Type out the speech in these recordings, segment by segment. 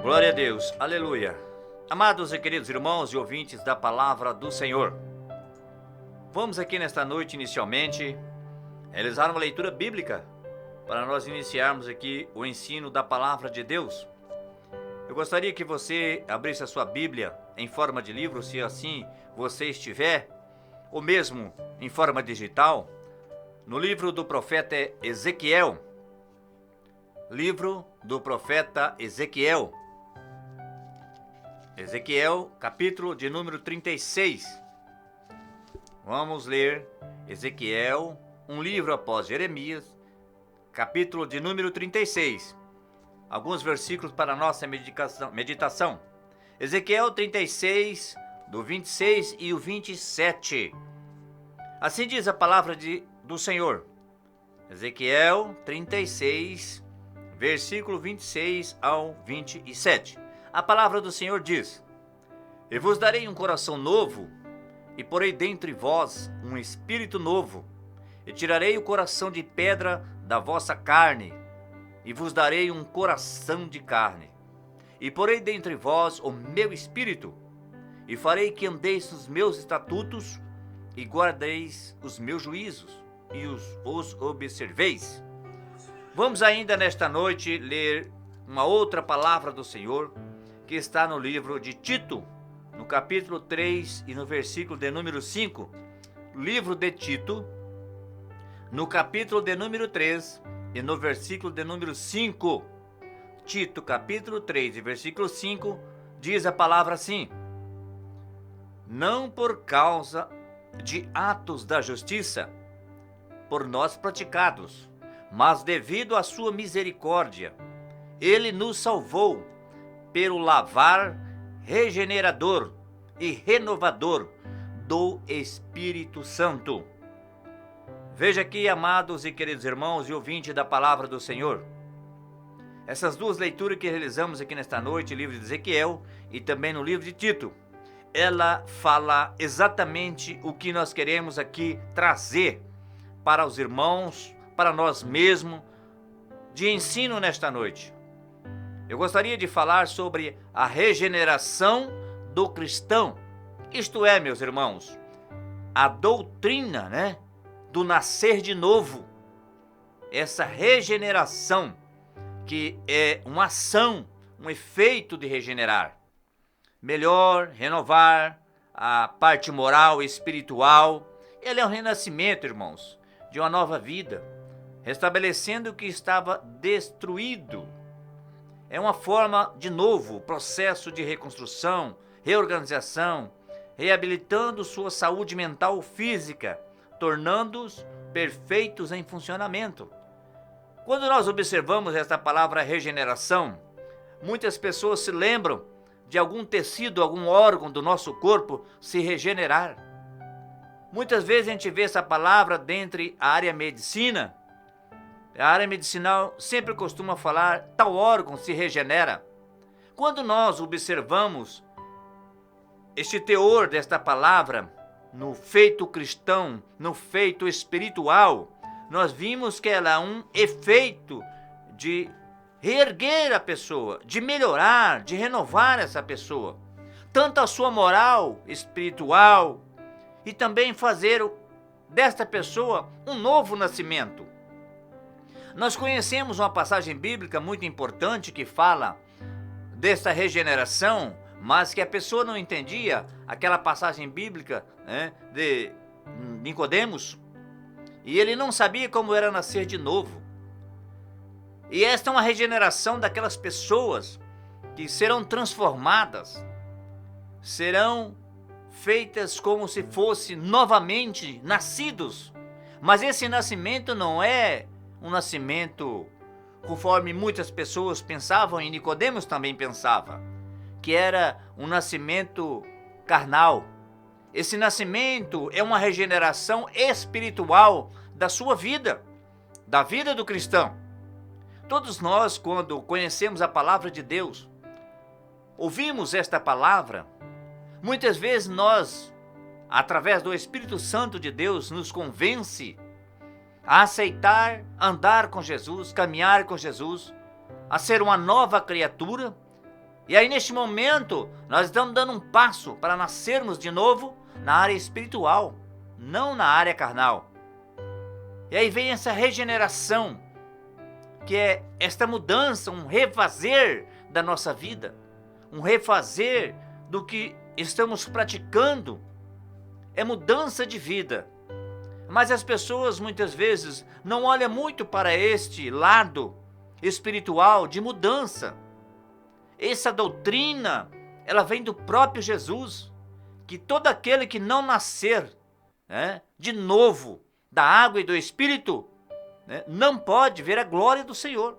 Glória a Deus, aleluia. Amados e queridos irmãos e ouvintes da palavra do Senhor, vamos aqui nesta noite inicialmente realizar uma leitura bíblica para nós iniciarmos aqui o ensino da palavra de Deus. Eu gostaria que você abrisse a sua Bíblia em forma de livro, se assim você estiver, ou mesmo em forma digital, no livro do profeta Ezequiel. Livro do profeta Ezequiel. Ezequiel, capítulo de número 36. Vamos ler Ezequiel, um livro após Jeremias, capítulo de número 36. Alguns versículos para a nossa meditação. Ezequiel 36, do 26 e o 27. Assim diz a palavra do Senhor. Ezequiel 36, versículo 26 ao 27. A palavra do Senhor diz: E vos darei um coração novo, e porei dentre vós um espírito novo, e tirarei o coração de pedra da vossa carne, e vos darei um coração de carne, e porei dentre vós o meu espírito, e farei que andeis nos meus estatutos, e guardeis os meus juízos, e os observeis. Vamos ainda nesta noite ler uma outra palavra do Senhor, que está no livro de Tito, no capítulo 3 e no versículo de número 5. Livro de Tito, no capítulo de número 3 e no versículo de número 5. Tito, capítulo 3 e versículo 5, diz a palavra assim: Não por causa de atos da justiça, por nós praticados, mas devido à sua misericórdia, ele nos salvou pelo lavar regenerador e renovador do Espírito Santo. Veja aqui, amados e queridos irmãos e ouvintes da palavra do Senhor, essas duas leituras que realizamos aqui nesta noite, livro de Ezequiel e também no livro de Tito, ela fala exatamente o que nós queremos aqui trazer para os irmãos, para nós mesmos, de ensino nesta noite. Eu gostaria de falar sobre a regeneração do cristão. Isto é, meus irmãos, a doutrina, do nascer de novo. Essa regeneração, que é uma ação, um efeito de regenerar. Melhor, renovar a parte moral e espiritual. Ele é um renascimento, irmãos, de uma nova vida, restabelecendo o que estava destruído. É uma forma de novo, processo de reconstrução, reorganização, reabilitando sua saúde mental ou física, tornando-os perfeitos em funcionamento. Quando nós observamos esta palavra regeneração, muitas pessoas se lembram de algum tecido, algum órgão do nosso corpo se regenerar. Muitas vezes a gente vê essa palavra dentro da área medicina. A área medicinal sempre costuma falar, tal órgão se regenera. Quando nós observamos este teor desta palavra no feito cristão, no feito espiritual, nós vimos que ela é um efeito de reerguer a pessoa, de melhorar, de renovar essa pessoa. Tanto a sua moral espiritual e também fazer desta pessoa um novo nascimento. Nós conhecemos uma passagem bíblica muito importante que fala dessa regeneração, mas que a pessoa não entendia aquela passagem bíblica de Nicodemos, e ele não sabia como era nascer de novo. E esta é uma regeneração daquelas pessoas que serão transformadas, serão feitas como se fossem novamente nascidos. Mas esse nascimento não é um nascimento conforme muitas pessoas pensavam, e Nicodemos também pensava, que era um nascimento carnal. Esse nascimento é uma regeneração espiritual da sua vida, da vida do cristão. Todos nós, quando conhecemos a palavra de Deus, ouvimos esta palavra, muitas vezes nós, através do Espírito Santo de Deus, nos convence a aceitar, andar com Jesus, caminhar com Jesus, a ser uma nova criatura, E aí, neste momento, nós estamos dando um passo para nascermos de novo na área espiritual, não na área carnal. E aí vem essa regeneração, que é esta mudança, um refazer da nossa vida, um refazer do que estamos praticando, é mudança de vida. Mas as pessoas muitas vezes não olham muito para este lado espiritual de mudança. Essa doutrina, ela vem do próprio Jesus, que todo aquele que não nascer, de novo da água e do Espírito, não pode ver a glória do Senhor,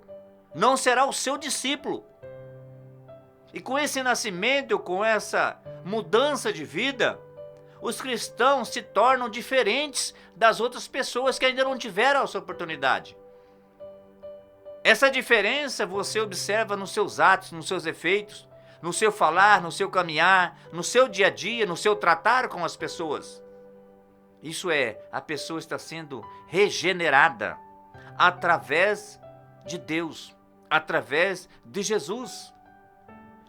não será o seu discípulo. E com esse nascimento, com essa mudança de vida, os cristãos se tornam diferentes das outras pessoas que ainda não tiveram essa oportunidade. Essa diferença você observa nos seus atos, nos seus efeitos, no seu falar, no seu caminhar, no seu dia a dia, no seu tratar com as pessoas. Isso é, a pessoa está sendo regenerada através de Deus, através de Jesus.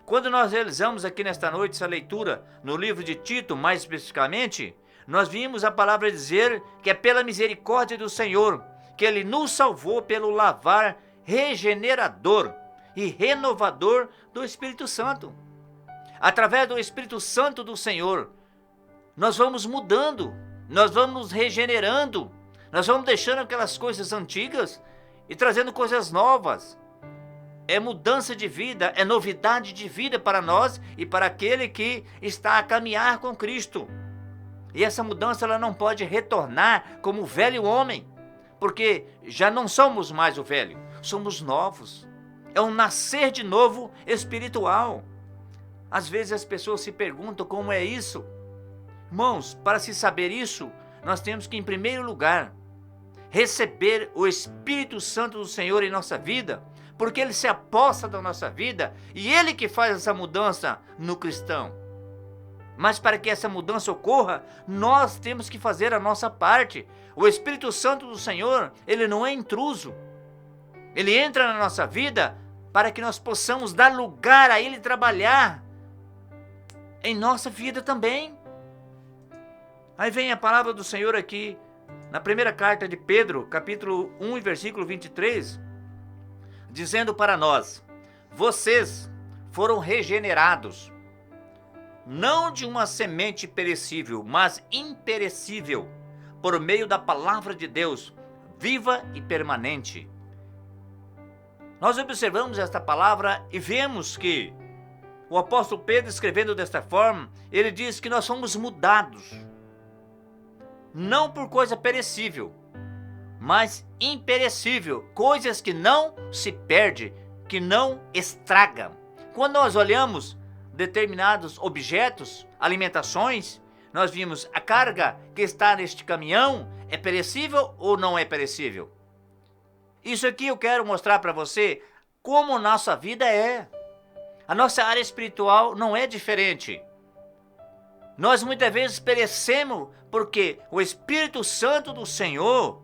Quando nós realizamos aqui nesta noite essa leitura no livro de Tito, mais especificamente, nós vimos a palavra dizer que é pela misericórdia do Senhor que Ele nos salvou pelo lavar regenerador e renovador do Espírito Santo. Através do Espírito Santo do Senhor, nós vamos mudando, nós vamos nos regenerando, nós vamos deixando aquelas coisas antigas e trazendo coisas novas. É mudança de vida, é novidade de vida para nós e para aquele que está a caminhar com Cristo. E essa mudança ela não pode retornar como o velho homem, porque já não somos mais o velho, somos novos. É um nascer de novo espiritual. Às vezes as pessoas se perguntam como é isso. Irmãos, para se saber isso, nós temos que, em primeiro lugar, receber o Espírito Santo do Senhor em nossa vida, porque Ele se aposta da nossa vida e Ele que faz essa mudança no cristão. Mas para que essa mudança ocorra, nós temos que fazer a nossa parte. O Espírito Santo do Senhor, Ele não é intruso. Ele entra na nossa vida para que nós possamos dar lugar a Ele trabalhar em nossa vida também. Aí vem a palavra do Senhor aqui, na primeira carta de Pedro, capítulo 1, versículo 23, dizendo para nós: vocês foram regenerados, não de uma semente perecível, mas imperecível, por meio da palavra de Deus, viva e permanente. Nós observamos esta palavra e vemos que o apóstolo Pedro, escrevendo desta forma, ele diz que nós somos mudados, não por coisa perecível, mas imperecível, coisas que não se perdem, que não estragam. Quando nós olhamos determinados objetos, alimentações, nós vimos a carga que está neste caminhão é perecível ou não é perecível? Isso aqui eu quero mostrar para você como nossa vida é. A nossa área espiritual não é diferente. Nós muitas vezes perecemos porque o Espírito Santo do Senhor,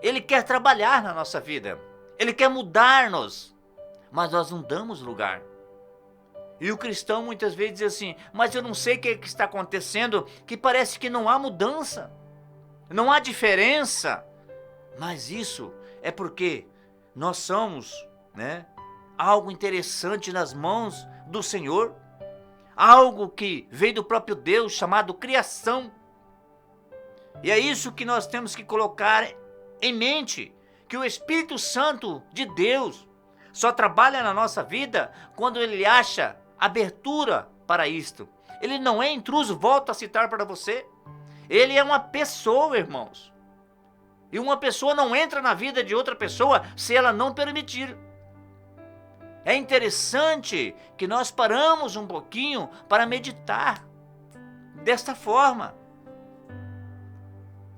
Ele quer trabalhar na nossa vida. Ele quer mudar-nos, mas nós não damos lugar. E o cristão muitas vezes diz assim: mas eu não sei o que está acontecendo, que parece que não há mudança, não há diferença. Mas isso é porque nós somos, algo interessante nas mãos do Senhor, algo que veio do próprio Deus, chamado criação. E é isso que nós temos que colocar em mente, que o Espírito Santo de Deus só trabalha na nossa vida quando Ele acha abertura para isto. Ele não é intruso, volto a citar para você. Ele é uma pessoa, irmãos. E uma pessoa não entra na vida de outra pessoa se ela não permitir. É interessante que nós paramos um pouquinho para meditar desta forma.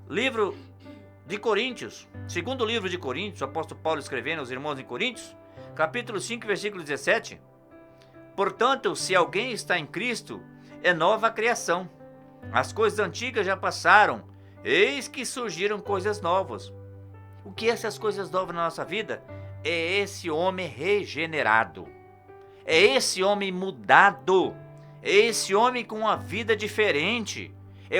Livro de Coríntios, segundo livro de Coríntios, o apóstolo Paulo escrevendo aos irmãos em Coríntios, capítulo 5, versículo 17. Portanto, se alguém está em Cristo, é nova criação. As coisas antigas já passaram, eis que surgiram coisas novas. O que é essas coisas novas na nossa vida? É esse homem regenerado. É esse homem mudado, é esse homem com uma vida diferente, é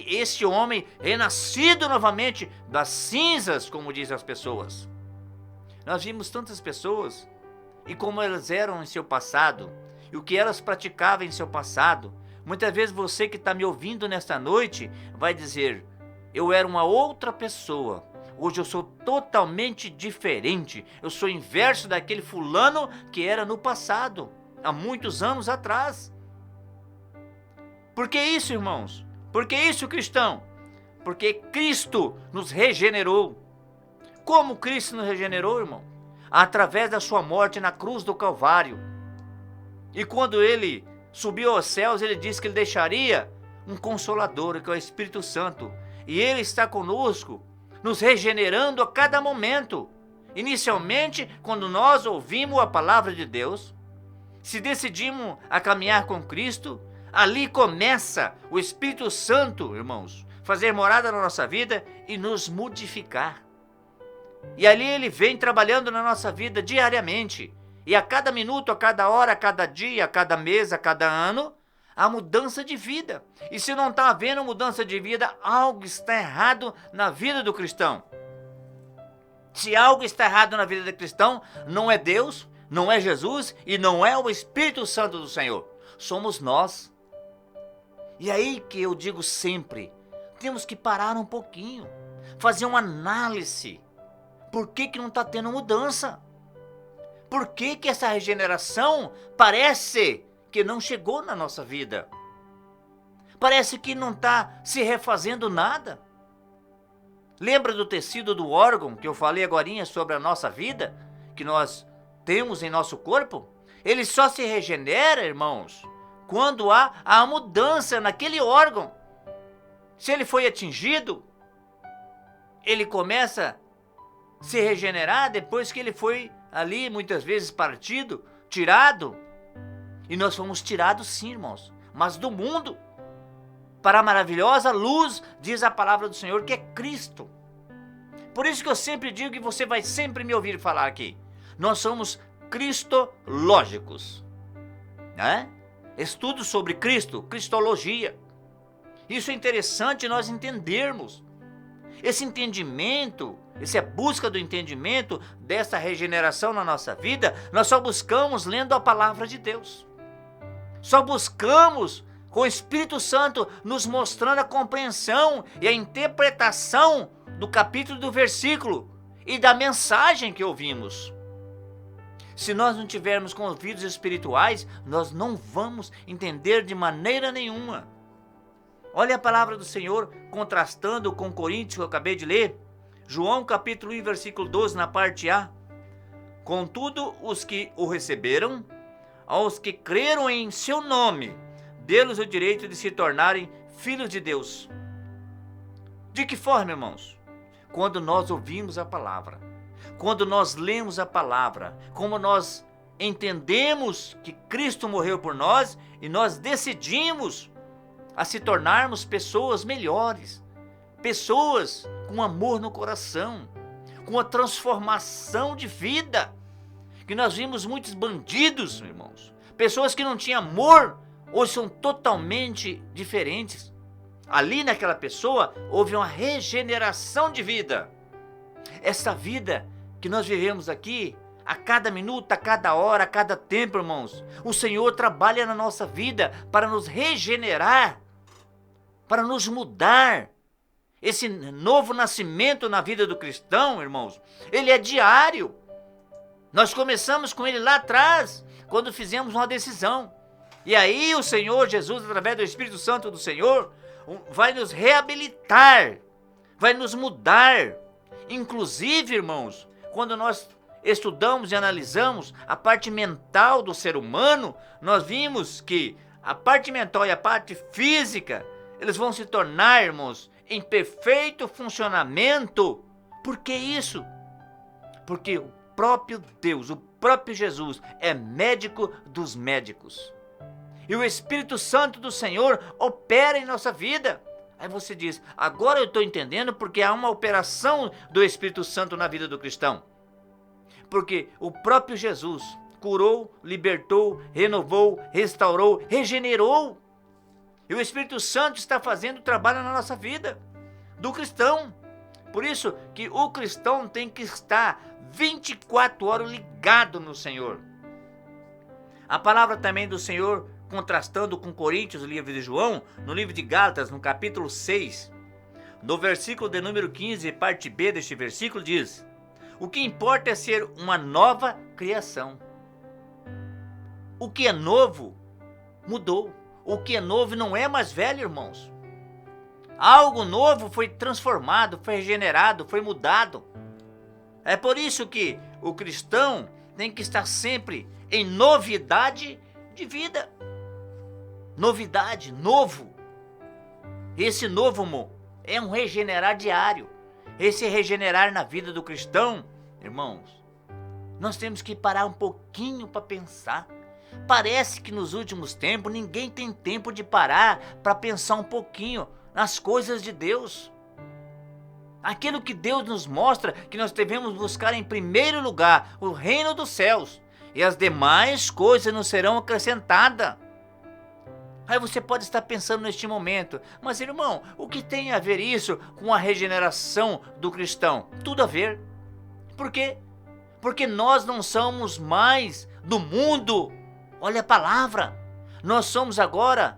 esse homem renascido novamente das cinzas, como dizem as pessoas. Nós vimos tantas pessoas e como elas eram em seu passado, e o que elas praticavam em seu passado. Muitas vezes você que está me ouvindo nesta noite vai dizer: eu era uma outra pessoa, hoje eu sou totalmente diferente, eu sou inverso daquele fulano que era no passado, há muitos anos atrás. Por que isso, irmãos? Por que isso, cristão? Porque Cristo nos regenerou. Como Cristo nos regenerou, irmão? Através da sua morte na cruz do Calvário. E quando ele subiu aos céus, ele disse que ele deixaria um Consolador, que é o Espírito Santo. E ele está conosco, nos regenerando a cada momento. Inicialmente, quando nós ouvimos a palavra de Deus, se decidimos a caminhar com Cristo, ali começa o Espírito Santo, irmãos, fazer morada na nossa vida e nos modificar. E ali ele vem trabalhando na nossa vida diariamente. E a cada minuto, a cada hora, a cada dia, a cada mês, a cada ano, há mudança de vida. E se não está havendo mudança de vida, algo está errado na vida do cristão. Se algo está errado na vida do cristão, não é Deus, não é Jesus e não é o Espírito Santo do Senhor. Somos nós. E aí que eu digo sempre, temos que parar um pouquinho, fazer uma análise. Por que não está tendo mudança? Por que essa regeneração parece que não chegou na nossa vida? Parece que não está se refazendo nada. Lembra do tecido do órgão que eu falei agorinha sobre a nossa vida, que nós temos em nosso corpo? Ele só se regenera, irmãos, quando há a mudança naquele órgão. Se ele foi atingido, ele começa a se regenerar depois que ele foi ali muitas vezes partido, tirado. E nós fomos tirados sim, irmãos, mas do mundo, para a maravilhosa luz, diz a palavra do Senhor, que é Cristo. Por isso que eu sempre digo, que você vai sempre me ouvir falar aqui, nós somos cristológicos, né? Estudo sobre Cristo, cristologia. Isso é interessante nós entendermos. Esse entendimento, essa busca do entendimento dessa regeneração na nossa vida, nós só buscamos lendo a palavra de Deus. Só buscamos com o Espírito Santo nos mostrando a compreensão e a interpretação do capítulo, do versículo e da mensagem que ouvimos. Se nós não tivermos com ouvidos espirituais, nós não vamos entender de maneira nenhuma. Olha a palavra do Senhor contrastando com Coríntios que eu acabei de ler. João capítulo 1, versículo 12, na parte A. Contudo, os que o receberam, aos que creram em seu nome, deu-lhes o direito de se tornarem filhos de Deus. De que forma, irmãos? Quando nós ouvimos a palavra, quando nós lemos a palavra, como nós entendemos que Cristo morreu por nós e nós decidimos a se tornarmos pessoas melhores, pessoas com amor no coração, com a transformação de vida. Que nós vimos muitos bandidos, irmãos, pessoas que não tinham amor, hoje são totalmente diferentes. Ali naquela pessoa houve uma regeneração de vida. Essa vida que nós vivemos aqui, a cada minuto, a cada hora, a cada tempo, irmãos, o Senhor trabalha na nossa vida para nos regenerar, para nos mudar. Esse novo nascimento na vida do cristão, irmãos, ele é diário. Nós começamos com ele lá atrás, quando fizemos uma decisão. E aí o Senhor Jesus, através do Espírito Santo do Senhor, vai nos reabilitar, vai nos mudar. Inclusive, irmãos, quando nós estudamos e analisamos a parte mental do ser humano, nós vimos que a parte mental e a parte física, eles vão se tornar, irmãos, em perfeito funcionamento. Por que isso? Porque o próprio Deus, o próprio Jesus é médico dos médicos. E o Espírito Santo do Senhor opera em nossa vida. Aí você diz, agora eu estou entendendo porque há uma operação do Espírito Santo na vida do cristão. Porque o próprio Jesus, curou, libertou, renovou, restaurou, regenerou. E o Espírito Santo está fazendo o trabalho na nossa vida, do cristão. Por isso que o cristão tem que estar 24 horas ligado no Senhor. A palavra também do Senhor, contrastando com Coríntios, o livro de João, no livro de Gálatas, no capítulo 6, no versículo de número 15, parte B deste versículo, diz: o que importa é ser uma nova criação. O que é novo, mudou. O que é novo não é mais velho, irmãos. Algo novo foi transformado, foi regenerado, foi mudado. É por isso que o cristão tem que estar sempre em novidade de vida. Novidade, novo. Esse novo é um regenerar diário. Esse regenerar na vida do cristão, irmãos, nós temos que parar um pouquinho para pensar. Parece que nos últimos tempos ninguém tem tempo de parar para pensar um pouquinho nas coisas de Deus. Aquilo que Deus nos mostra que nós devemos buscar em primeiro lugar o reino dos céus, e as demais coisas nos serão acrescentadas. Aí você pode estar pensando neste momento: mas irmão, o que tem a ver isso com a regeneração do cristão? Tudo a ver. Por quê? Porque nós não somos mais do mundo. Olha a palavra. Nós somos agora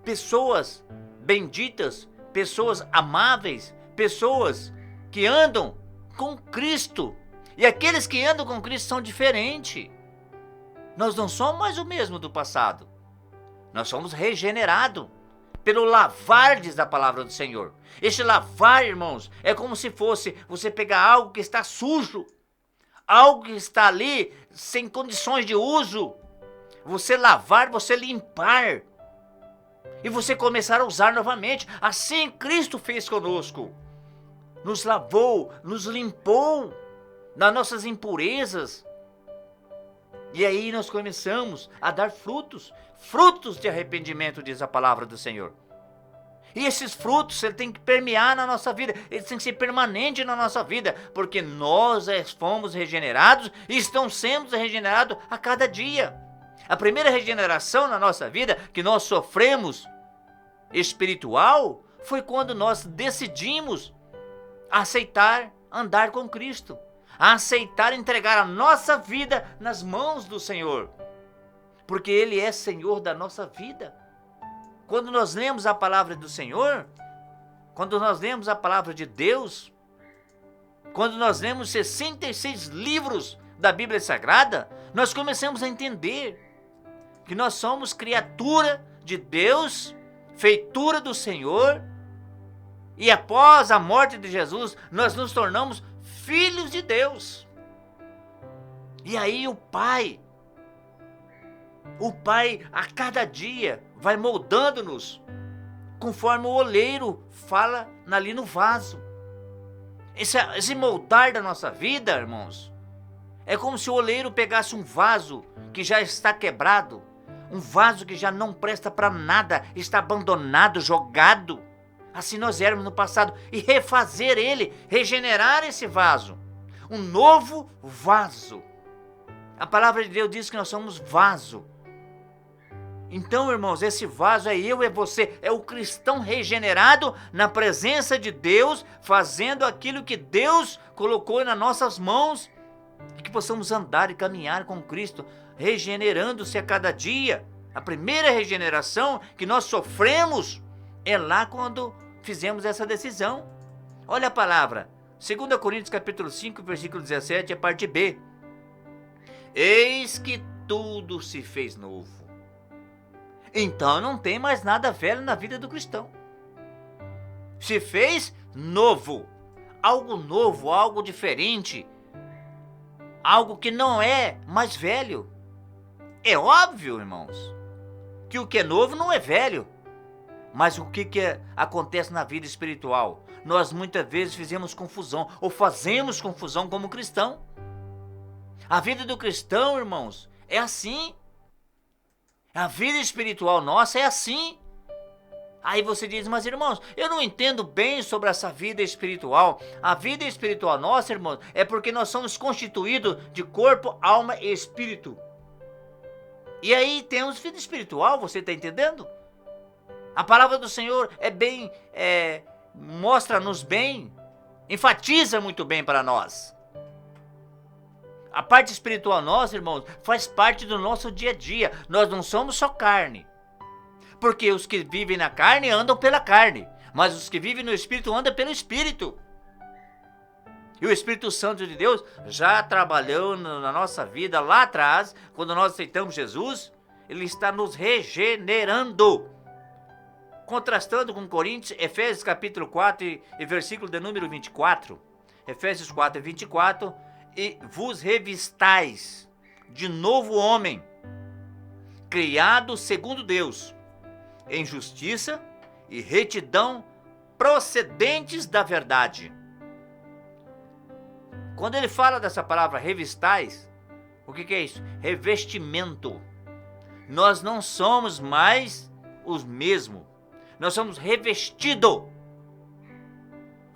pessoas benditas, pessoas amáveis, pessoas que andam com Cristo. E aqueles que andam com Cristo são diferentes. Nós não somos mais o mesmo do passado. Nós somos regenerados pelo lavar, diz a palavra do Senhor. Este lavar, irmãos, é como se fosse você pegar algo que está sujo, algo que está ali sem condições de uso. Você lavar, você limpar, e você começar a usar novamente. Assim Cristo fez conosco. Nos lavou, nos limpou das nossas impurezas. E aí nós começamos a dar frutos, frutos de arrependimento, diz a palavra do Senhor. E esses frutos, ele tem que permear na nossa vida, eles têm que ser permanentes na nossa vida, porque nós fomos regenerados e estamos sendo regenerados a cada dia. A primeira regeneração na nossa vida que nós sofremos, espiritual, foi quando nós decidimos aceitar andar com Cristo, aceitar entregar a nossa vida nas mãos do Senhor, porque Ele é Senhor da nossa vida. Quando nós lemos a palavra do Senhor, quando nós lemos a palavra de Deus, quando nós lemos 66 livros da Bíblia Sagrada, nós começamos a entender que nós somos criatura de Deus, feitura do Senhor, e após a morte de Jesus, nós nos tornamos filhos de Deus. E aí o Pai a cada dia vai moldando-nos, conforme o oleiro fala ali no vaso. Esse moldar da nossa vida, irmãos, é como se o oleiro pegasse um vaso que já está quebrado, um vaso que já não presta para nada, está abandonado, jogado. Assim nós éramos no passado, e refazer ele, regenerar esse vaso, um novo vaso. A palavra de Deus diz que nós somos vaso. Então, irmãos, esse vaso é eu, é você, é o cristão regenerado na presença de Deus, fazendo aquilo que Deus colocou nas nossas mãos, e que possamos andar e caminhar com Cristo, regenerando-se a cada dia. A primeira regeneração que nós sofremos é lá quando fizemos essa decisão. Olha a palavra, 2 Coríntios capítulo 5, versículo 17, a parte B. Eis que tudo se fez novo. Então não tem mais nada velho na vida do cristão. Se fez novo, algo diferente, algo que não é mais velho. É óbvio, irmãos, que o que é novo não é velho. Mas o que acontece na vida espiritual? Nós muitas vezes fizemos confusão, ou fazemos confusão como cristão. A vida do cristão, irmãos, é assim. A vida espiritual nossa é assim. Aí você diz, mas irmãos, eu não entendo bem sobre essa vida espiritual. A vida espiritual nossa, irmãos, é porque nós somos constituídos de corpo, alma e espírito. E aí temos vida espiritual, você está entendendo? A palavra do Senhor mostra-nos bem, enfatiza muito bem para nós. A parte espiritual nossa, irmãos, faz parte do nosso dia a dia. Nós não somos só carne. Porque os que vivem na carne andam pela carne, mas os que vivem no Espírito andam pelo Espírito. E o Espírito Santo de Deus já trabalhou na nossa vida lá atrás, quando nós aceitamos Jesus, ele está nos regenerando. Contrastando com Coríntios, Efésios capítulo 4 e versículo de número 24. Efésios 4 e 24. E vos revistais de novo homem, criado segundo Deus, em justiça e retidão procedentes da verdade. Quando ele fala dessa palavra revistais, o que é isso? Revestimento. Nós não somos mais os mesmos. Nós somos revestidos.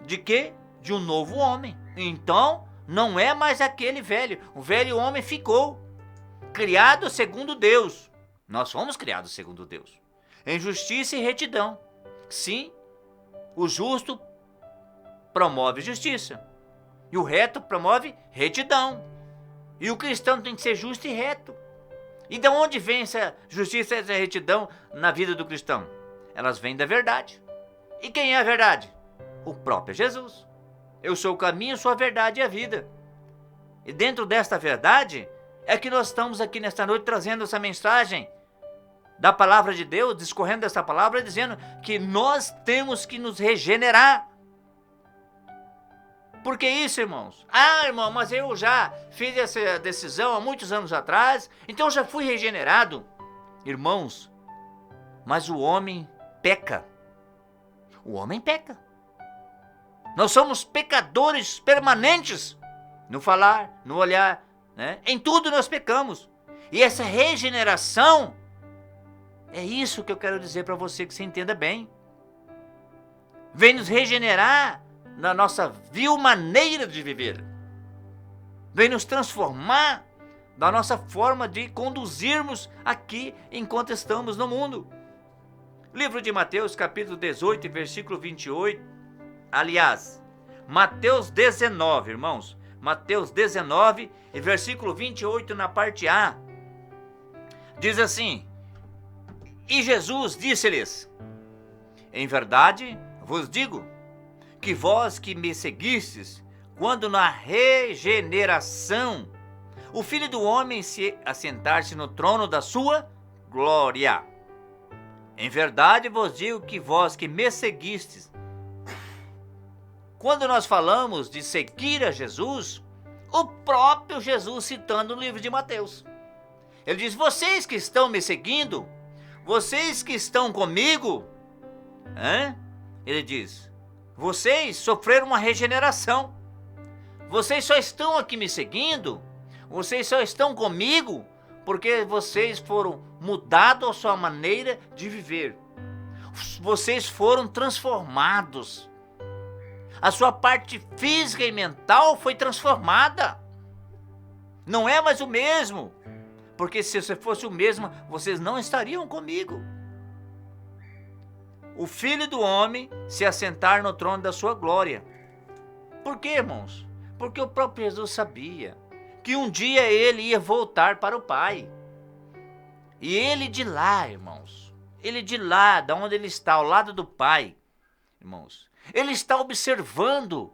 De quê? De um novo homem. Então, não é mais aquele velho. O velho homem ficou. Criado segundo Deus. Nós fomos criados segundo Deus. Em justiça e retidão. Sim, o justo promove justiça. E o reto promove retidão. E o cristão tem que ser justo e reto. E de onde vem essa justiça e essa retidão na vida do cristão? Elas vêm da verdade. E quem é a verdade? O próprio Jesus. Eu sou o caminho, sou a verdade e a vida. E dentro desta verdade é que nós estamos aqui nesta noite trazendo essa mensagem da palavra de Deus, discorrendo essa palavra, dizendo que nós temos que nos regenerar. Por que isso, irmãos? Ah, irmão, mas eu já fiz essa decisão há muitos anos atrás, então já fui regenerado. Irmãos, mas o homem peca. O homem peca. Nós somos pecadores permanentes. No falar, no olhar, né? Em tudo nós pecamos. E essa regeneração, é isso que eu quero dizer para você, que você entenda bem. Vem nos regenerar na nossa vil maneira de viver. Vem nos transformar da nossa forma de conduzirmos aqui enquanto estamos no mundo. Livro de Mateus, capítulo 18, versículo 28. Aliás, Mateus 19, irmãos. Mateus 19 e versículo 28 na parte A. Diz assim: E Jesus disse-lhes: Em verdade vos digo, que vós que me seguistes, quando na regeneração o Filho do Homem se assentar-se no trono da sua glória. Em verdade vos digo que vós que me seguistes. Quando nós falamos de seguir a Jesus, o próprio Jesus citando no livro de Mateus. Ele diz, vocês que estão me seguindo, vocês que estão comigo, ele diz, vocês sofreram uma regeneração. Vocês só estão aqui me seguindo, vocês só estão comigo, porque vocês foram mudados a sua maneira de viver. Vocês foram transformados. A sua parte física e mental foi transformada. Não é mais o mesmo. Porque se você fosse o mesmo, vocês não estariam comigo. O Filho do Homem se assentar no trono da sua glória. Por quê, irmãos? Porque o próprio Jesus sabia que um dia ele ia voltar para o Pai. E ele de lá, irmãos, ele de lá, da onde ele está, ao lado do Pai, irmãos, ele está observando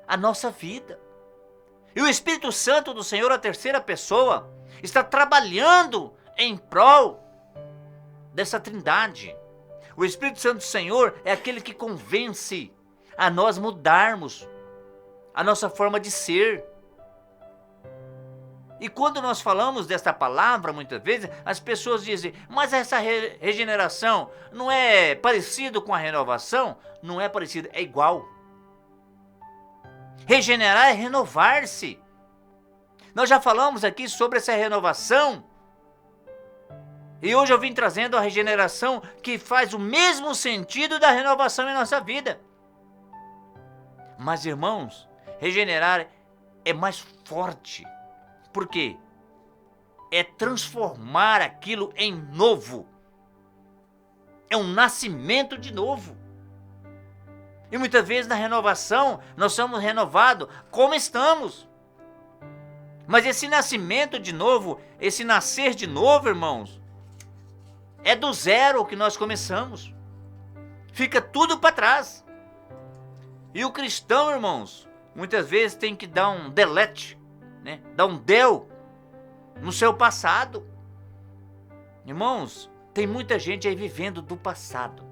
a nossa vida. E o Espírito Santo do Senhor, a terceira pessoa, está trabalhando em prol dessa trindade. O Espírito Santo do Senhor é aquele que convence a nós mudarmos a nossa forma de ser. E quando nós falamos desta palavra, muitas vezes, as pessoas dizem, mas essa regeneração não é parecido com a renovação? Não é parecido, é igual. Regenerar é renovar-se. Nós já falamos aqui sobre essa renovação. E hoje eu vim trazendo a regeneração que faz o mesmo sentido da renovação em nossa vida. Mas, irmãos, regenerar é mais forte. Por quê? É transformar aquilo em novo. É um nascimento de novo. E muitas vezes na renovação nós somos renovados como estamos. Mas esse nascimento de novo, esse nascer de novo, irmãos, é do zero que nós começamos. Fica tudo para trás. E o cristão, irmãos, muitas vezes tem que dar um delete, né? Dar um del no seu passado. Irmãos, tem muita gente aí vivendo do passado.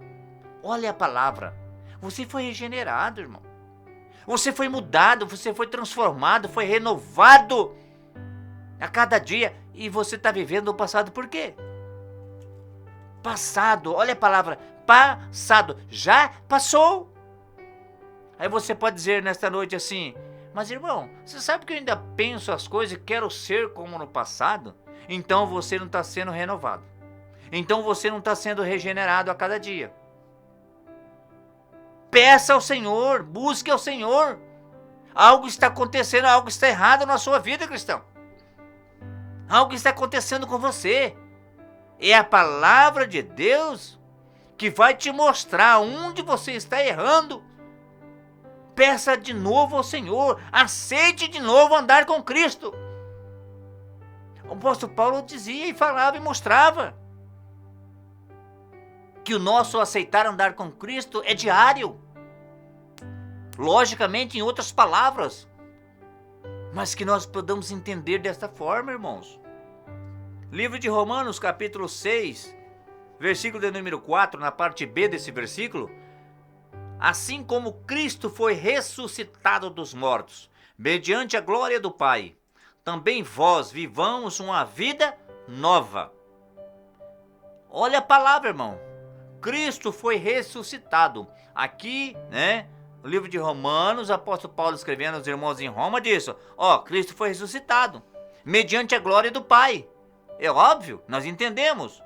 Olha a palavra. Você foi regenerado, irmão. Você foi mudado, você foi transformado, foi renovado a cada dia. E você está vivendo o passado por quê? Passado, olha a palavra, passado, já passou. Aí você pode dizer nesta noite assim, mas irmão, você sabe que eu ainda penso as coisas e quero ser como no passado? Então você não está sendo renovado. Então você não está sendo regenerado a cada dia. Peça ao Senhor, busque ao Senhor. Algo está acontecendo, algo está errado na sua vida, cristão. Algo está acontecendo com você. É a palavra de Deus que vai te mostrar onde você está errando. Peça de novo ao Senhor, aceite de novo andar com Cristo. O apóstolo Paulo dizia e falava e mostrava que o nosso aceitar andar com Cristo é diário. Logicamente, em outras palavras, mas que nós podamos entender desta forma, irmãos. Livro de Romanos, capítulo 6, versículo de número 4, na parte B desse versículo. Assim como Cristo foi ressuscitado dos mortos, mediante a glória do Pai, também vós vivamos uma vida nova. Olha a palavra, irmão. Cristo foi ressuscitado. Aqui, né, no livro de Romanos, o apóstolo Paulo escrevendo aos irmãos em Roma, diz, Cristo foi ressuscitado, mediante a glória do Pai. É óbvio, nós entendemos.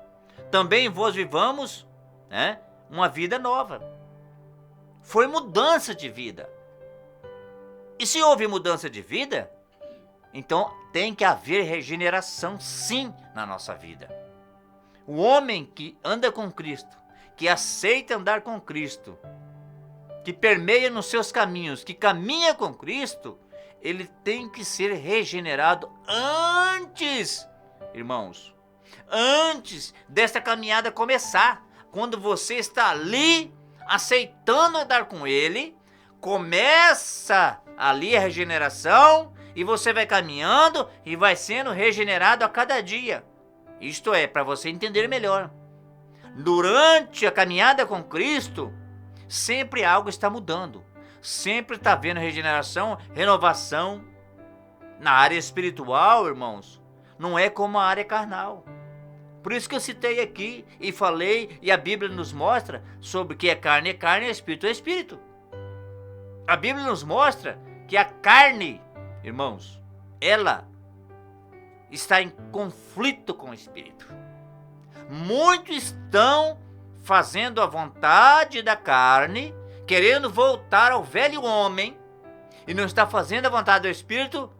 Também vós vivamos, né, uma vida nova. Foi mudança de vida. E se houve mudança de vida, então tem que haver regeneração sim na nossa vida. O homem que anda com Cristo, que aceita andar com Cristo, que permeia nos seus caminhos, que caminha com Cristo, ele tem que ser regenerado antes, irmãos, antes desta caminhada começar. Quando você está ali aceitando andar com Ele, começa ali a regeneração e você vai caminhando e vai sendo regenerado a cada dia. Isto é, para você entender melhor. Durante a caminhada com Cristo, sempre algo está mudando. Sempre está havendo regeneração, renovação. Na área espiritual, irmãos, não é como a área carnal. Por isso que eu citei aqui e falei, e a Bíblia nos mostra sobre que é carne, e espírito é espírito. A Bíblia nos mostra que a carne, irmãos, ela está em conflito com o espírito. Muitos estão fazendo a vontade da carne, querendo voltar ao velho homem, e não está fazendo a vontade do espírito,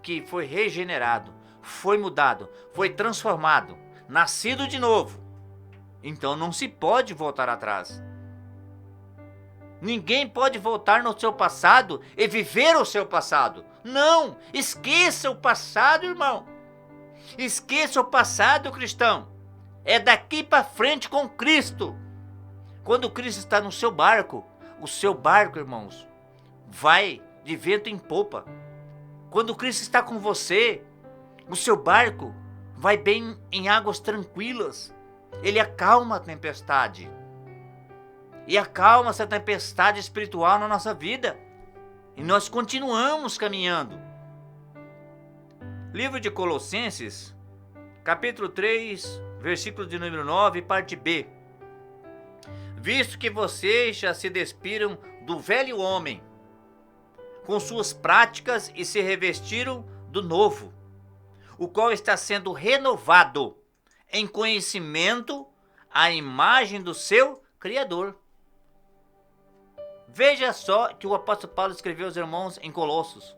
que foi regenerado, foi mudado, foi transformado, nascido de novo. Então não se pode voltar atrás. Ninguém pode voltar no seu passado e viver o seu passado. Não, esqueça o passado, irmão. Esqueça o passado, cristão. É daqui para frente com Cristo. Quando Cristo está no seu barco, o seu barco, irmãos, vai de vento em popa. Quando Cristo está com você, o seu barco vai bem em águas tranquilas. Ele acalma a tempestade. E acalma essa tempestade espiritual na nossa vida. E nós continuamos caminhando. Livro de Colossenses, capítulo 3, versículo de número 9, parte B. Visto que vocês já se despiram do velho homem, com suas práticas, e se revestiram do novo, o qual está sendo renovado em conhecimento à imagem do seu Criador. Veja só que o apóstolo Paulo escreveu aos irmãos em Colossos.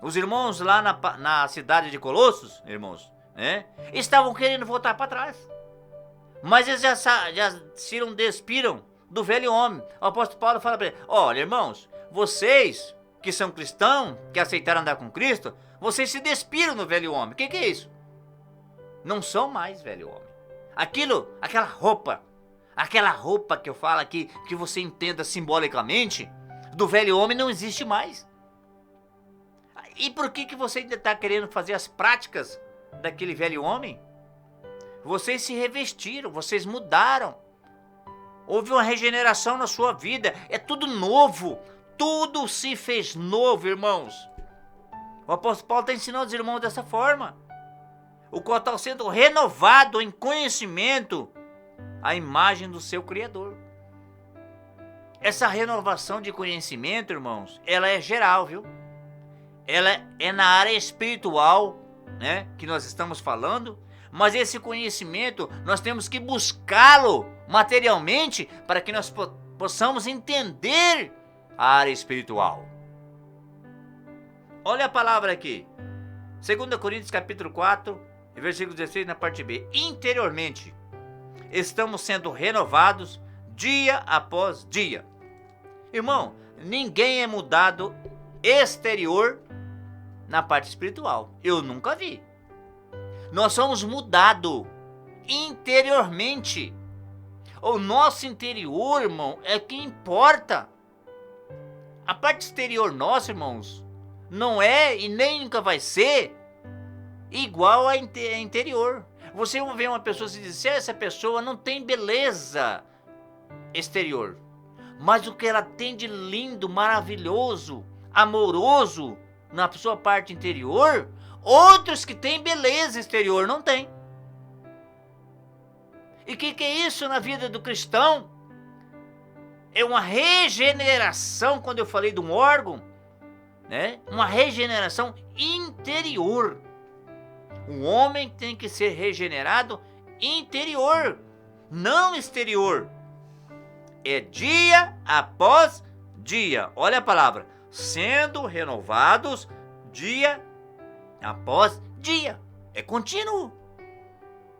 Os irmãos lá na cidade de Colossos, irmãos, né, estavam querendo voltar para trás. Mas eles já se despiram do velho homem. O apóstolo Paulo fala para eles: olha, irmãos, vocês que são cristãos, que aceitaram andar com Cristo, vocês se despiram do velho homem. O que é isso? Não são mais velho homem. Aquela roupa que eu falo aqui, que você entenda simbolicamente, do velho homem não existe mais. E por que você ainda está querendo fazer as práticas daquele velho homem? Vocês se revestiram, vocês mudaram. Houve uma regeneração na sua vida. É tudo novo. Tudo se fez novo, irmãos. O apóstolo Paulo está ensinando os irmãos dessa forma. O qual está sendo renovado em conhecimento à imagem do seu Criador. Essa renovação de conhecimento, irmãos, ela é geral, viu? Ela é na área espiritual, né, que nós estamos falando, mas esse conhecimento nós temos que buscá-lo materialmente para que nós possamos entender a área espiritual. Olha a palavra aqui, 2 Coríntios capítulo 4, versículo 16 na parte B. Interiormente, estamos sendo renovados dia após dia. Irmão, ninguém é mudado exterior na parte espiritual. Eu nunca vi. Nós somos mudados interiormente. O nosso interior, irmão, é que importa. A parte exterior nossa, irmãos, não é e nem nunca vai ser igual à interior. Você vai ver uma pessoa e dizer: essa pessoa não tem beleza exterior, mas o que ela tem de lindo, maravilhoso, amoroso na sua parte interior, outros que têm beleza exterior não têm. E o que é isso na vida do cristão? É uma regeneração, quando eu falei de um órgão, né? Uma regeneração interior. O homem tem que ser regenerado interior, não exterior. É dia após dia. Olha a palavra: sendo renovados dia após dia. É contínuo.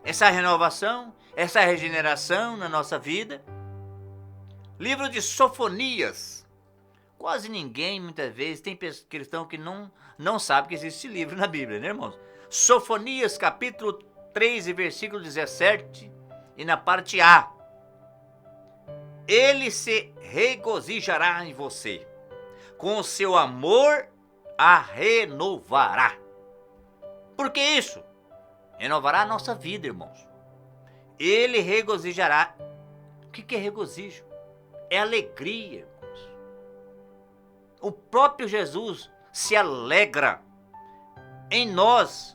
Essa renovação, essa regeneração na nossa vida. Livro de Sofonias. Quase ninguém, muitas vezes, tem cristão que não sabe que existe esse livro na Bíblia, né, irmãos? Sofonias, capítulo 3, versículo 17, e na parte A: ele se regozijará em você, com o seu amor a renovará. Por que isso? Renovará a nossa vida, irmãos. Ele regozijará. O que é regozijo? É alegria, irmãos. O próprio Jesus se alegra em nós,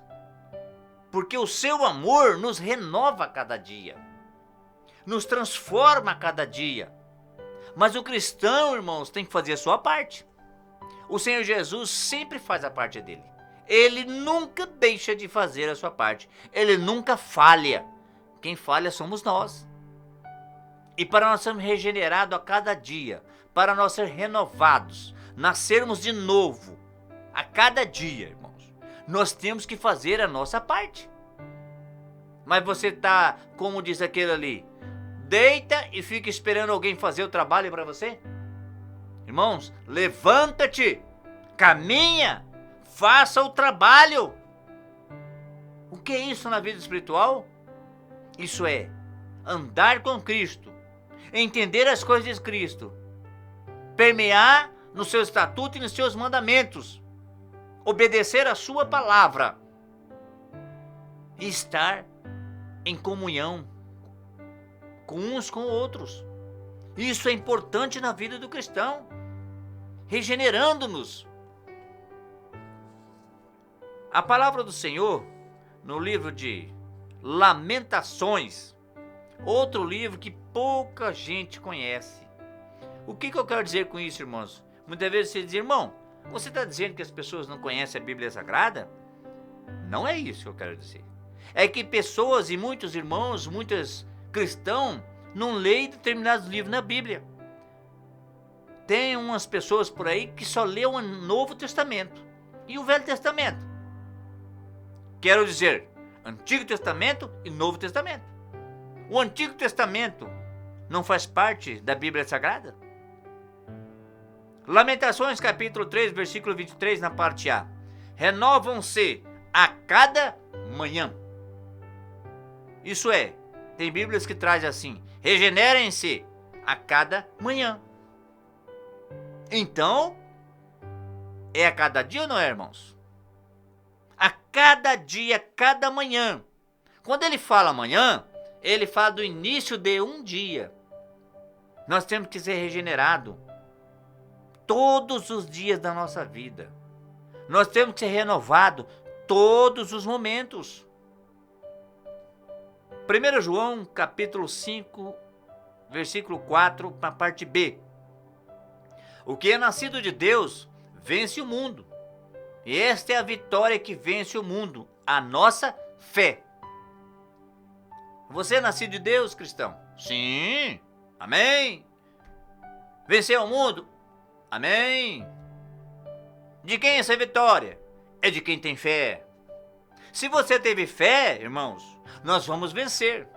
porque o seu amor nos renova a cada dia, nos transforma a cada dia. Mas o cristão, irmãos, tem que fazer a sua parte. O Senhor Jesus sempre faz a parte dele. Ele nunca deixa de fazer a sua parte. Ele nunca falha. Quem falha somos nós. E para nós sermos regenerados a cada dia, para nós ser renovados, nascermos de novo a cada dia, irmãos, nós temos que fazer a nossa parte. Mas você está, como diz aquele ali, deita e fica esperando alguém fazer o trabalho para você? Irmãos, levanta-te, caminha, faça o trabalho. O que é isso na vida espiritual? Isso é andar com Cristo, entender as coisas de Cristo, permear no seu estatuto e nos seus mandamentos, obedecer a sua palavra e estar em comunhão com uns com outros. Isso é importante na vida do cristão, regenerando-nos. A palavra do Senhor, no livro de Lamentações, outro livro que pouca gente conhece. O que eu quero dizer com isso, irmãos? Muitas vezes você diz: irmão, você está dizendo que as pessoas não conhecem a Bíblia Sagrada? Não é isso que eu quero dizer. é que pessoas e muitos irmãos, muitos cristãos, não leem determinados livros na Bíblia. Tem umas pessoas por aí que só lê o Novo Testamento e o Velho Testamento. Quero dizer, Antigo Testamento e Novo Testamento. O Antigo Testamento não faz parte da Bíblia Sagrada? Lamentações capítulo 3, versículo 23, na parte A. Renovam-se a cada manhã. Isso é, tem Bíblias que trazem assim, regenerem-se a cada manhã. Então, é a cada dia ou não é, irmãos? A cada dia, cada manhã. Quando ele fala amanhã, ele fala do início de um dia. Nós temos que ser regenerados todos os dias da nossa vida. Nós temos que ser renovados todos os momentos. 1 João capítulo 5, versículo 4, para a parte B. O que é nascido de Deus vence o mundo. E esta é a vitória que vence o mundo, a nossa fé. Você é nascido de Deus, cristão? Sim. Amém. Venceu o mundo? Amém. De quem é essa vitória? É de quem tem fé. Se você teve fé, irmãos, nós vamos vencer.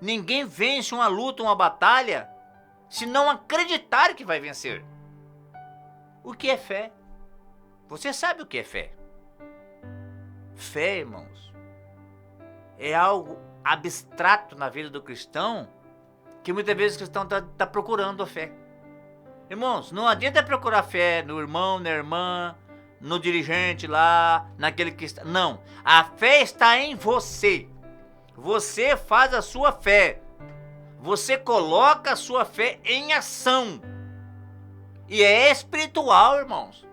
Ninguém vence uma luta, uma batalha, se não acreditar que vai vencer. O que é fé? Você sabe o que é fé? Fé, irmãos, é algo abstrato na vida do cristão, que muitas vezes o cristão está procurando a fé. Irmãos, não adianta procurar fé no irmão, na irmã, no dirigente lá, naquele que está... Não, a fé está em você. Você faz a sua fé. Você coloca a sua fé em ação. E é espiritual, irmãos.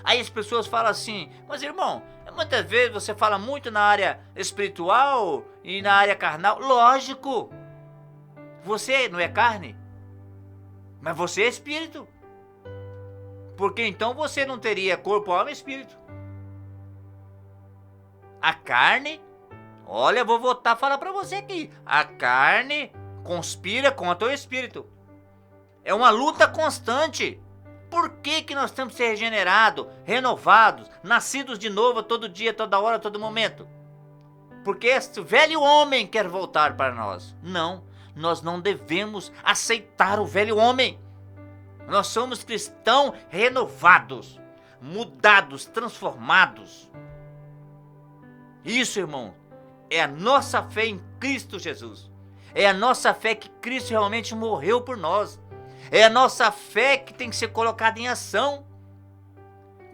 Aí as pessoas falam assim, mas irmão, muitas vezes você fala muito na área espiritual e na área carnal. Lógico, você não é carne, mas você é espírito. Porque então você não teria corpo, alma e espírito. A carne, olha, eu vou voltar a falar para você aqui. A carne conspira contra o espírito. É uma luta constante. Por que nós temos que ser regenerados, renovados, nascidos de novo todo dia, toda hora, todo momento? Porque este velho homem quer voltar para nós. Não, nós não devemos aceitar o velho homem. Nós somos cristãos renovados, mudados, transformados. Isso, irmão, é a nossa fé em Cristo Jesus. É a nossa fé que Cristo realmente morreu por nós. É a nossa fé que tem que ser colocada em ação.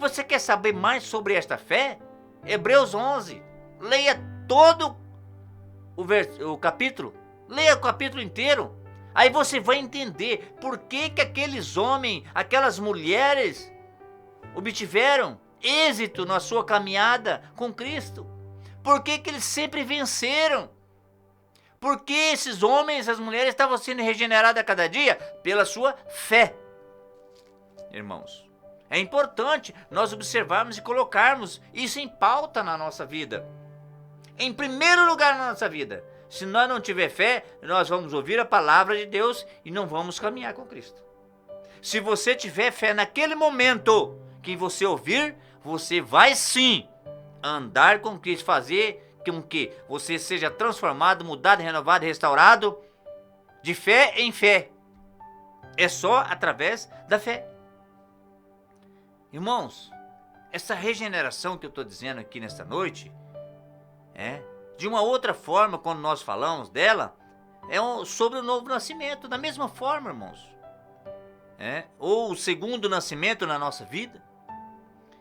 Você quer saber mais sobre esta fé? Hebreus 11. Leia todo o capítulo. Leia o capítulo inteiro. Aí você vai entender por que aqueles homens, aquelas mulheres obtiveram êxito na sua caminhada com Cristo. Por que eles sempre venceram? Porque esses homens, as mulheres estavam sendo regeneradas a cada dia pela sua fé. Irmãos, é importante nós observarmos e colocarmos isso em pauta na nossa vida. Em primeiro lugar na nossa vida. Se nós não tiver fé, nós vamos ouvir a palavra de Deus e não vamos caminhar com Cristo. Se você tiver fé naquele momento que você ouvir, você vai sim andar com Cristo, fazer com que você seja transformado, mudado, renovado, restaurado, de fé em fé. É só através da fé. Irmãos, essa regeneração que eu estou dizendo aqui nesta noite, de uma outra forma, quando nós falamos dela, sobre o novo nascimento, da mesma forma, irmãos. Ou o segundo nascimento na nossa vida.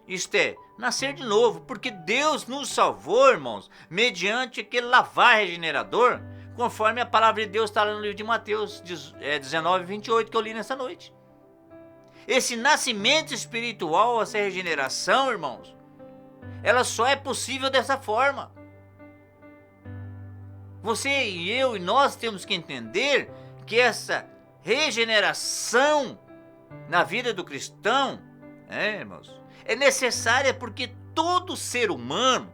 Isto é, nascer de novo, porque Deus nos salvou, irmãos, mediante aquele lavar regenerador, conforme a palavra de Deus está lá no livro de Mateus 19, 28, que eu li nessa noite. Esse nascimento espiritual, essa regeneração, irmãos, ela só é possível dessa forma. Você e eu e nós temos que entender que essa regeneração na vida do cristão, irmãos, é necessária porque todo ser humano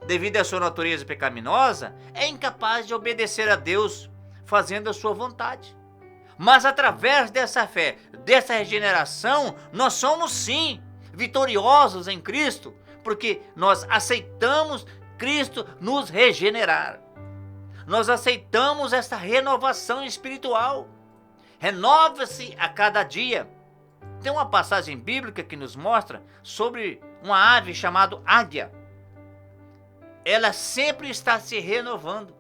devido à sua natureza pecaminosa, é incapaz de obedecer a Deus, fazendo a sua vontade. Mas através dessa fé, dessa regeneração, nós somos sim vitoriosos em Cristo, porque nós aceitamos Cristo nos regenerar. Nós aceitamos essa renovação espiritual. Renova-se a cada dia. Tem uma passagem bíblica que nos mostra sobre uma ave chamada águia. Ela sempre está se renovando.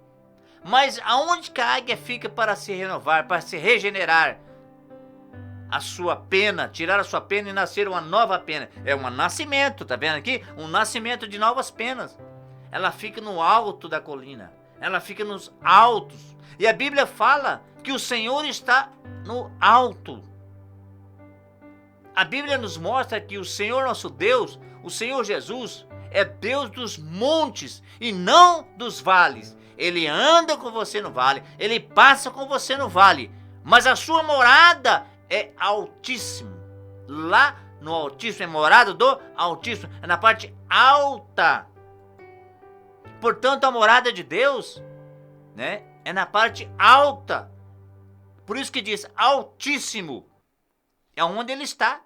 Mas aonde que a águia fica para se renovar, para se regenerar? A sua pena, tirar a sua pena e nascer uma nova pena. É um nascimento, tá vendo aqui? Um nascimento de novas penas. Ela fica no alto da colina. Ela fica nos altos. E a Bíblia fala que o Senhor está no alto. A Bíblia nos mostra que o Senhor nosso Deus, o Senhor Jesus, é Deus dos montes e não dos vales. Ele anda com você no vale, ele passa com você no vale, mas a sua morada é Altíssimo. Lá no Altíssimo, é morada do Altíssimo, é na parte alta. Portanto, a morada de Deus, é na parte alta. Por isso que diz Altíssimo. É onde ele está.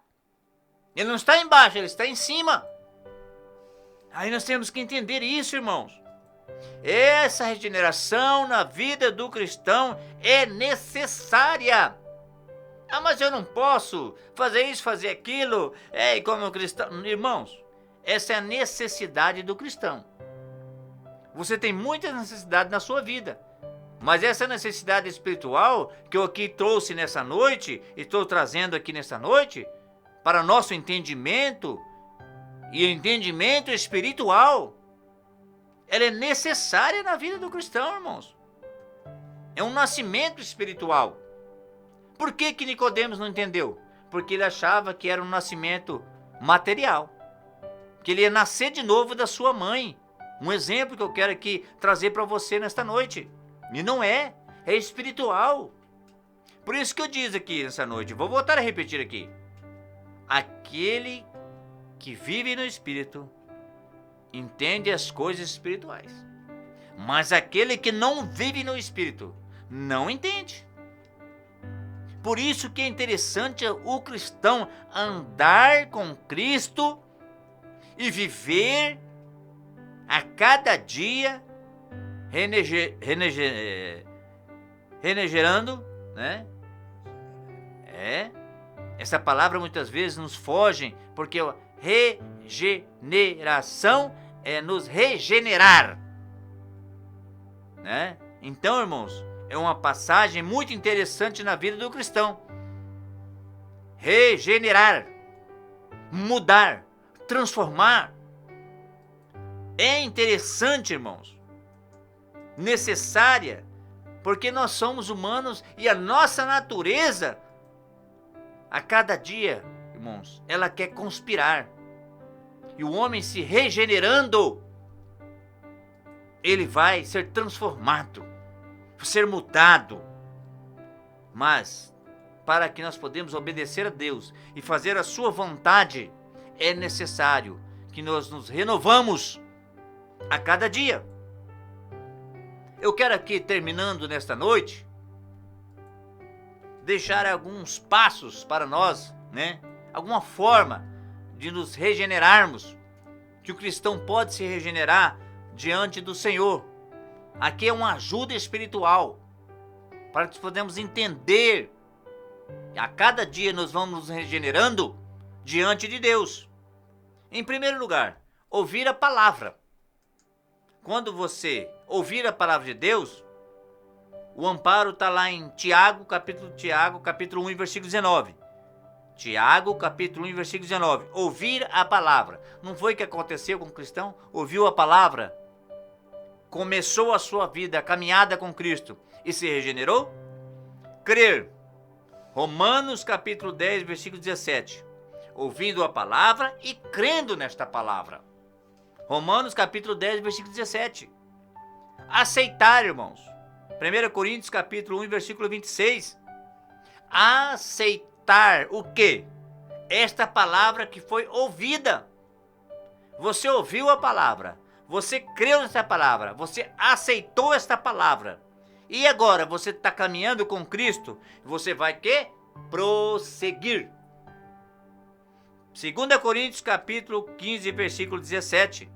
Ele não está embaixo, ele está em cima. Aí nós temos que entender isso, irmãos. Essa regeneração na vida do cristão é necessária. Ah, mas eu não posso fazer isso, fazer aquilo. Como cristão. Irmãos, essa é a necessidade do cristão. Você tem muitas necessidades na sua vida. Mas essa necessidade espiritual que eu aqui trouxe nessa noite, e estou trazendo aqui nessa noite, para nosso entendimento, e entendimento espiritual, ela é necessária na vida do cristão, irmãos. É um nascimento espiritual. Por que que Nicodemos não entendeu? Porque ele achava que era um nascimento material, que ele ia nascer de novo da sua mãe. Um exemplo que eu quero aqui trazer para você nesta noite. E não é espiritual. Por isso que eu disse aqui nessa noite, vou voltar a repetir aqui. Aquele que vive no Espírito entende as coisas espirituais. Mas aquele que não vive no Espírito não entende. Por isso que é interessante o cristão andar com Cristo e viver a cada dia regenerando, Essa palavra muitas vezes nos foge, porque regeneração é nos regenerar, Então, irmãos, é uma passagem muito interessante na vida do cristão. Regenerar, mudar, transformar. É interessante, irmãos. Necessária, porque nós somos humanos e a nossa natureza, a cada dia, irmãos, ela quer conspirar. E o homem se regenerando, ele vai ser transformado, ser mudado. Mas, para que nós podemos obedecer a Deus e fazer a sua vontade, é necessário que nós nos renovamos a cada dia. Eu quero aqui, terminando nesta noite, deixar alguns passos para nós, alguma forma de nos regenerarmos, que o cristão pode se regenerar diante do Senhor. Aqui é uma ajuda espiritual, para que podemos entender, a cada dia nós vamos nos regenerando diante de Deus. Em primeiro lugar, ouvir a palavra. Quando você ouvir a palavra de Deus, o amparo está lá em Tiago, capítulo 1, versículo 19. Tiago, capítulo 1, versículo 19. Ouvir a palavra. Não foi o que aconteceu com o cristão? Ouviu a palavra, começou a sua vida, a caminhada com Cristo e se regenerou? Crer. Romanos, capítulo 10, versículo 17. Ouvindo a palavra e crendo nesta palavra. Romanos, capítulo 10, versículo 17. Aceitar, irmãos. 1 Coríntios, capítulo 1, versículo 26. Aceitar o quê? Esta palavra que foi ouvida. Você ouviu a palavra. você creu nessa palavra, você aceitou esta palavra. E agora você está caminhando com Cristo, você vai quê? Prosseguir. 2 Coríntios capítulo 15, versículo 17.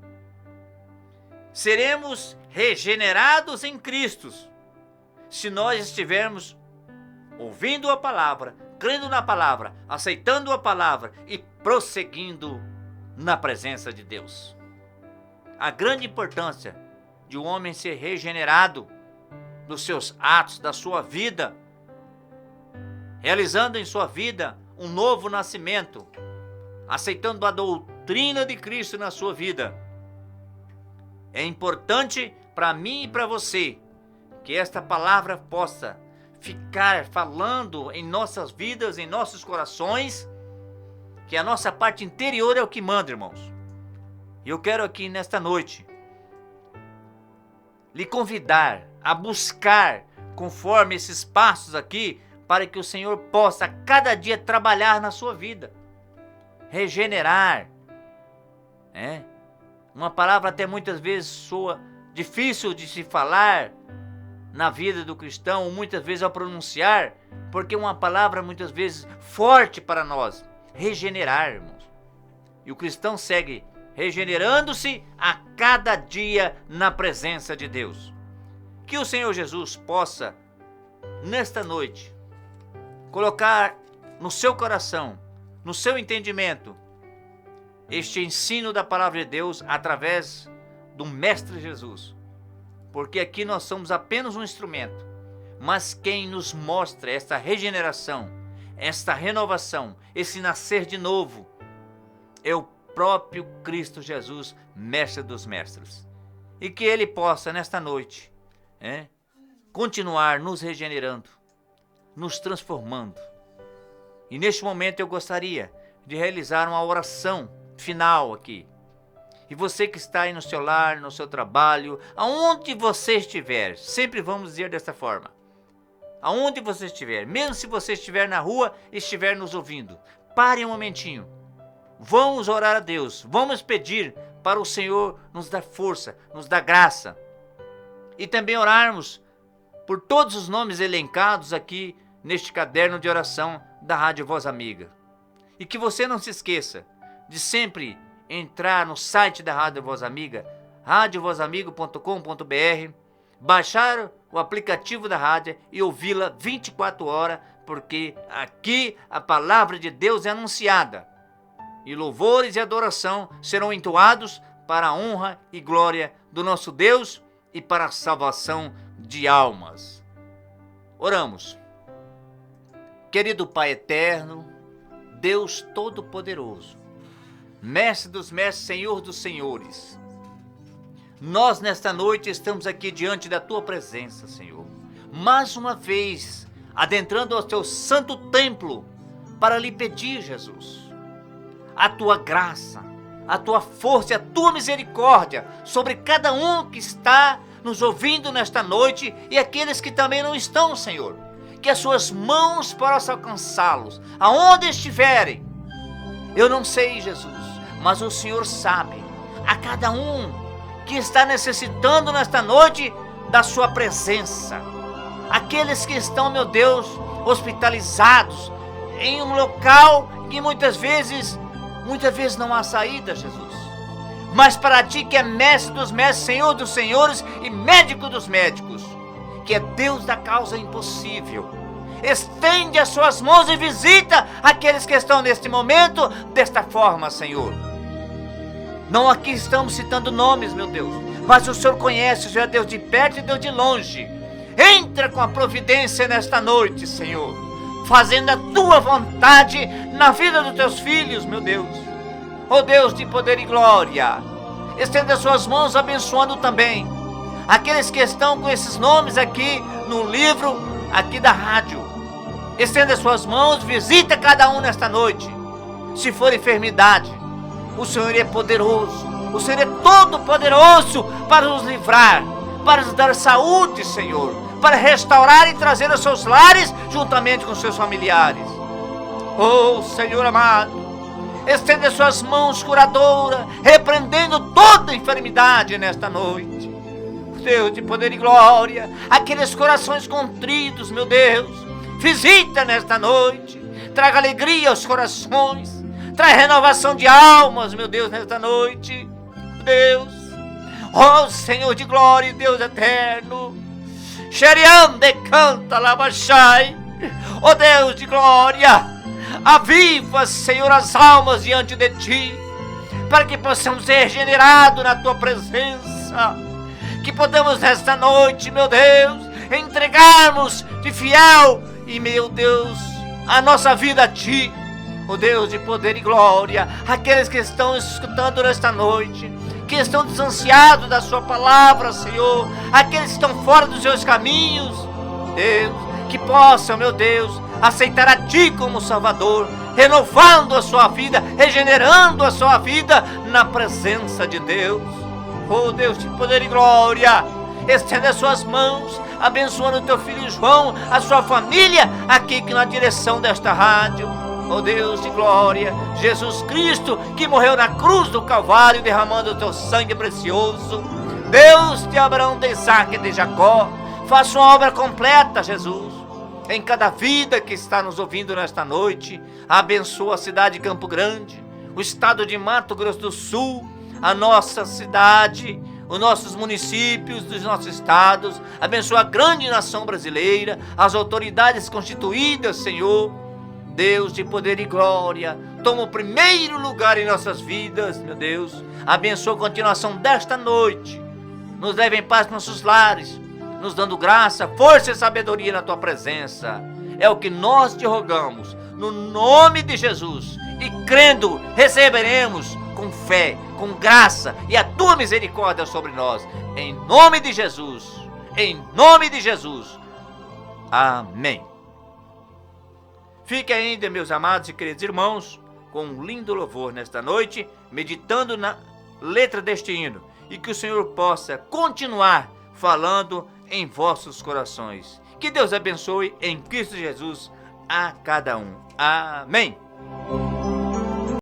Seremos regenerados em Cristo, se nós estivermos ouvindo a palavra, crendo na palavra, aceitando a palavra e prosseguindo na presença de Deus. A grande importância de um homem ser regenerado dos seus atos, da sua vida, realizando em sua vida um novo nascimento, aceitando a doutrina de Cristo na sua vida. É importante para mim e para você que esta palavra possa ficar falando em nossas vidas, em nossos corações, que a nossa parte interior é o que manda, irmãos. E eu quero aqui nesta noite lhe convidar a buscar conforme esses passos aqui, para que o Senhor possa cada dia trabalhar na sua vida, regenerar. Uma palavra até muitas vezes soa difícil de se falar na vida do cristão, ou muitas vezes ao pronunciar, porque é uma palavra muitas vezes forte para nós. Regenerar, irmãos. E o cristão segue regenerando-se a cada dia na presença de Deus. Que o Senhor Jesus possa, nesta noite, colocar no seu coração, no seu entendimento, este ensino da palavra de Deus através do Mestre Jesus. Porque aqui nós somos apenas um instrumento, mas quem nos mostra esta regeneração, esta renovação, esse nascer de novo, é o próprio Cristo Jesus, Mestre dos Mestres. E que Ele possa, nesta noite, continuar nos regenerando, nos transformando. E neste momento eu gostaria de realizar uma oração final aqui. E você que está aí no seu lar, no seu trabalho, aonde você estiver, sempre vamos dizer desta forma, aonde você estiver, mesmo se você estiver na rua e estiver nos ouvindo, pare um momentinho, vamos orar a Deus, vamos pedir para o Senhor nos dar força, nos dar graça, e também orarmos por todos os nomes elencados aqui neste caderno de oração da Rádio Voz Amiga. E que você não se esqueça de sempre entrar no site da Rádio Voz Amiga, radiovozamigo.com.br, baixar o aplicativo da rádio e ouvi-la 24 horas, porque aqui a palavra de Deus é anunciada. E louvores e adoração serão entoados para a honra e glória do nosso Deus e para a salvação de almas. Oramos. Querido Pai eterno, Deus Todo-Poderoso, Mestre dos mestres, Senhor dos senhores, nós nesta noite estamos aqui diante da Tua presença, Senhor, mais uma vez adentrando ao Teu santo templo para lhe pedir, Jesus, a Tua graça, a Tua força e a Tua misericórdia sobre cada um que está nos ouvindo nesta noite e aqueles que também não estão, Senhor. Que as Suas mãos possam alcançá-los, aonde estiverem. Eu não sei, Jesus, mas o Senhor sabe. A cada um que está necessitando nesta noite da Sua presença. Aqueles que estão, meu Deus, hospitalizados em um local que muitas vezes não há saída, Jesus. Mas para Ti que é Mestre dos mestres, Senhor dos senhores e Médico dos médicos, que é Deus da causa impossível, estende as Suas mãos e visita aqueles que estão neste momento desta forma, Senhor. Não aqui estamos citando nomes, meu Deus, mas o Senhor conhece, o Senhor é Deus de perto e Deus de longe. Entra com a providência nesta noite, Senhor, fazendo a Tua vontade na vida dos Teus filhos, meu Deus. Ó Deus de poder e glória, estenda as Suas mãos abençoando também aqueles que estão com esses nomes aqui no livro aqui da rádio. Estenda as Suas mãos, visita cada um nesta noite. Se for enfermidade, o Senhor é poderoso, o Senhor é todo poderoso para nos livrar, para nos dar saúde, Senhor, para restaurar e trazer aos seus lares juntamente com seus familiares. Oh Senhor amado, Estende as suas mãos curadoras, repreendendo toda enfermidade nesta noite. Deus de poder e glória, aqueles corações contritos, meu Deus, visita nesta noite, traga alegria aos corações, traz renovação de almas, meu Deus, nesta noite, Deus, ó Senhor de glória, Deus eterno, Xeriande canta labachai, ó Deus de glória, aviva, Senhor, as almas diante de Ti, para que possamos ser regenerados na Tua presença, que podemos nesta noite, meu Deus, entregarmos de fiel e, meu Deus, a nossa vida a Ti, ó Deus de poder e glória, aqueles que estão escutando nesta noite, que estão distanciados da Sua palavra, Senhor, aqueles que estão fora dos Seus caminhos, Deus, que possam, meu Deus, aceitar a Ti como Salvador, renovando a sua vida, regenerando a sua vida na presença de Deus. Oh Deus de poder e glória, estende as suas mãos, abençoando o teu filho João, a sua família, aqui na direção desta rádio. Oh Deus de glória, Jesus Cristo, que morreu na cruz do Calvário, derramando o teu sangue precioso. Deus de Abraão, de Isaac e de Jacó, faça uma obra completa, Jesus, em cada vida que está nos ouvindo nesta noite. Abençoa a cidade de Campo Grande, o estado de Mato Grosso do Sul, a nossa cidade, os nossos municípios dos nossos estados. Abençoa a grande nação brasileira, as autoridades constituídas, Senhor. Deus de poder e glória, toma o primeiro lugar em nossas vidas, meu Deus. Abençoa a continuação desta noite, nos leve em paz para nossos lares, nos dando graça, força e sabedoria na Tua presença. É o que nós te rogamos, no nome de Jesus, e crendo, receberemos com fé, com graça e a Tua misericórdia sobre nós, em nome de Jesus, em nome de Jesus, amém. Fique ainda, meus amados e queridos irmãos, com um lindo louvor nesta noite, meditando na letra deste hino, e que o Senhor possa continuar falando em vossos corações. Que Deus abençoe em Cristo Jesus a cada um. Amém.